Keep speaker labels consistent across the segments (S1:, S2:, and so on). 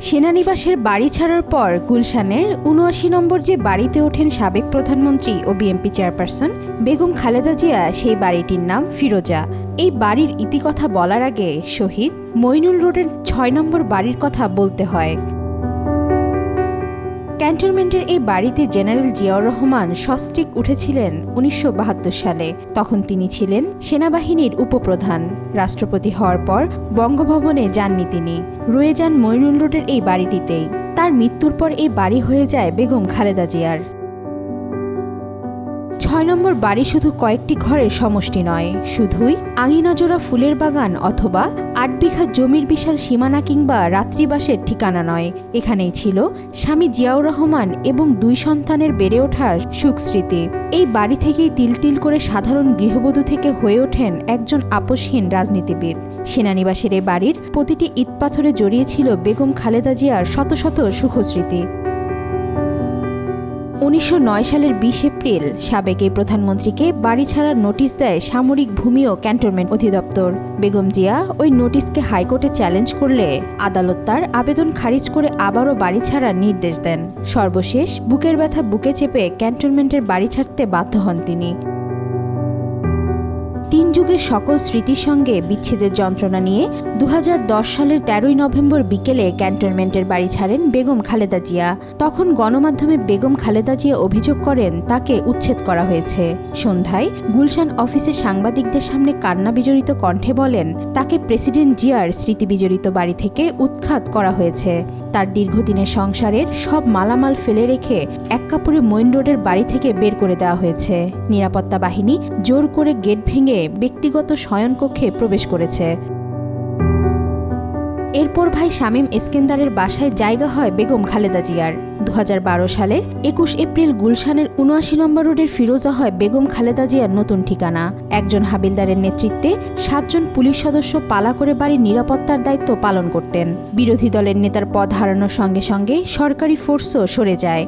S1: সেনানিবাসের বাড়ি ছাড়ার পর গুলশানের ৭৯ নম্বর যে বাড়িতে ওঠেন সাবেক প্রধানমন্ত্রী ও বিএনপি চেয়ারপারসন বেগম খালেদা জিয়া, সেই বাড়িটির নাম ফিরোজা। এই বাড়ির ইতিকথা বলার আগে শহীদ মইনুল রোডের ৬ নম্বর বাড়ির কথা বলতে হয়। ক্যান্টনমেন্টের এই বাড়িতে জেনারেল জিয়াউর রহমান সস্ত্রীক উঠেছিলেন ১৯৭২ সালে। তখন তিনি ছিলেন সেনাবাহিনীর উপপ্রধান। রাষ্ট্রপতি হওয়ার পর বঙ্গভবনে যাননি তিনি, রয়ে যান মইনুল রোডের এই বাড়িটিতেই। তার মৃত্যুর পর এই বাড়ি হয়ে যায় বেগম খালেদা জিয়ার। ৬ নম্বর বাড়ি শুধু কয়েকটি ঘরের সমষ্টি নয়, শুধুই আঙিনাজোড়া ফুলের বাগান অথবা ৮ বিঘা জমির বিশাল সীমানা কিংবা রাত্রিবাসের ঠিকানা নয়। এখানেই ছিল স্বামী জিয়াউর রহমান এবং ২ সন্তানের বেড়ে ওঠার সুখস্মৃতি। এই বাড়ি থেকেই তিল তিল করে সাধারণ গৃহবধূ থেকে হয়ে ওঠেন একজন আপোষহীন রাজনীতিবিদ। সেনানিবাসের এই বাড়ির প্রতিটি ইট পাথরে জড়িয়ে ছিল বেগম খালেদা জিয়ার শত শত সুখস্মৃতি। ১৯০৯ সালের ২০ এপ্রিল সাবেক এই প্রধানমন্ত্রীকে বাড়ি ছাড়ার নোটিশ দেয় সামরিক ভূমি ও ক্যান্টনমেন্ট অধিদপ্তর। বেগম জিয়া ওই নোটিশকে হাইকোর্টে চ্যালেঞ্জ করলে আদালত তার আবেদন খারিজ করে আবারও বাড়ি ছাড়ার নির্দেশ দেন। সর্বশেষ বুকের ব্যথা বুকে চেপে ক্যান্টনমেন্টের বাড়ি ছাড়তে বাধ্য হন তিনি। ৩ যুগের সকল স্মৃতির সঙ্গে বিচ্ছেদের যন্ত্রণা নিয়ে ২০১০ সালের ১৩ই নভেম্বর বিকেলে ক্যান্টনমেন্টের বাড়ি ছাড়েন বেগম খালেদা জিয়া। তখন গণমাধ্যমে বেগম খালেদা জিয়া অভিযোগ করেন তাকে উচ্ছেদ করা হয়েছে। সন্ধ্যায় গুলশান অফিসে সাংবাদিকদের সামনে কান্না বিজড়িত কণ্ঠে বলেন, তাকে প্রেসিডেন্ট জিয়ার স্মৃতিবিজড়িত বাড়ি থেকে উৎখাত করা হয়েছে। তার দীর্ঘদিনের সংসারের সব মালামাল ফেলে রেখে এক কাপড়ে মইন রোডের বাড়ি থেকে বের করে দেওয়া হয়েছে। নিরাপত্তা বাহিনী জোর করে গেট ভেঙে ব্যক্তিগত শয়নকক্ষে প্রবেশ করেছে। এরপর ভাই শামীম এসকেন্দারের বাসায় জায়গা হয় বেগম খালেদা জিয়ার। ২০১২ সালের ২১ এপ্রিল গুলশানের ৭৯ নম্বর রোডের ফিরোজা হয় বেগম খালেদা জিয়ার নতুন ঠিকানা। একজন হাবিলদারের নেতৃত্বে ৭ জন পুলিশ সদস্য পালা করে বাড়ির নিরাপত্তার দায়িত্ব পালন করতেন। বিরোধী দলের নেতার পদ হারানোর সঙ্গে সঙ্গে সরকারি ফোর্সও সরে যায়।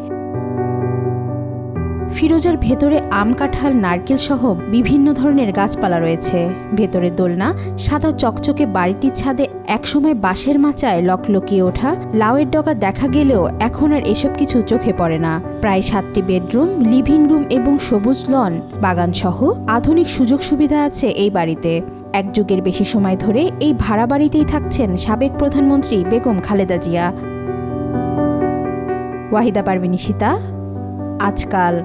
S1: ফিরোজার ভেতরে আম, কাঁঠাল, নারকেল সহ বিভিন্ন ধরনের গাছপালা রয়েছে। ভেতরে দোলনা, সাদা চকচকে বাড়িটির ছাদে একসময় বাঁশের মাচায় লকলকিয়ে ওঠা লাউয়ের ডগা দেখা গেলেও এখন আর এসব কিছু চোখে পড়ে না। প্রায় ৭টি বেডরুম, লিভিং রুম এবং সবুজ লন, বাগান সহ আধুনিক সুযোগ সুবিধা আছে এই বাড়িতে। ১ যুগের বেশি সময় ধরে এই ভাড়া বাড়িতেই থাকছেন সাবেক প্রধানমন্ত্রী বেগম খালেদা জিয়া। ওয়াহিদা পারভিন, আজকাল।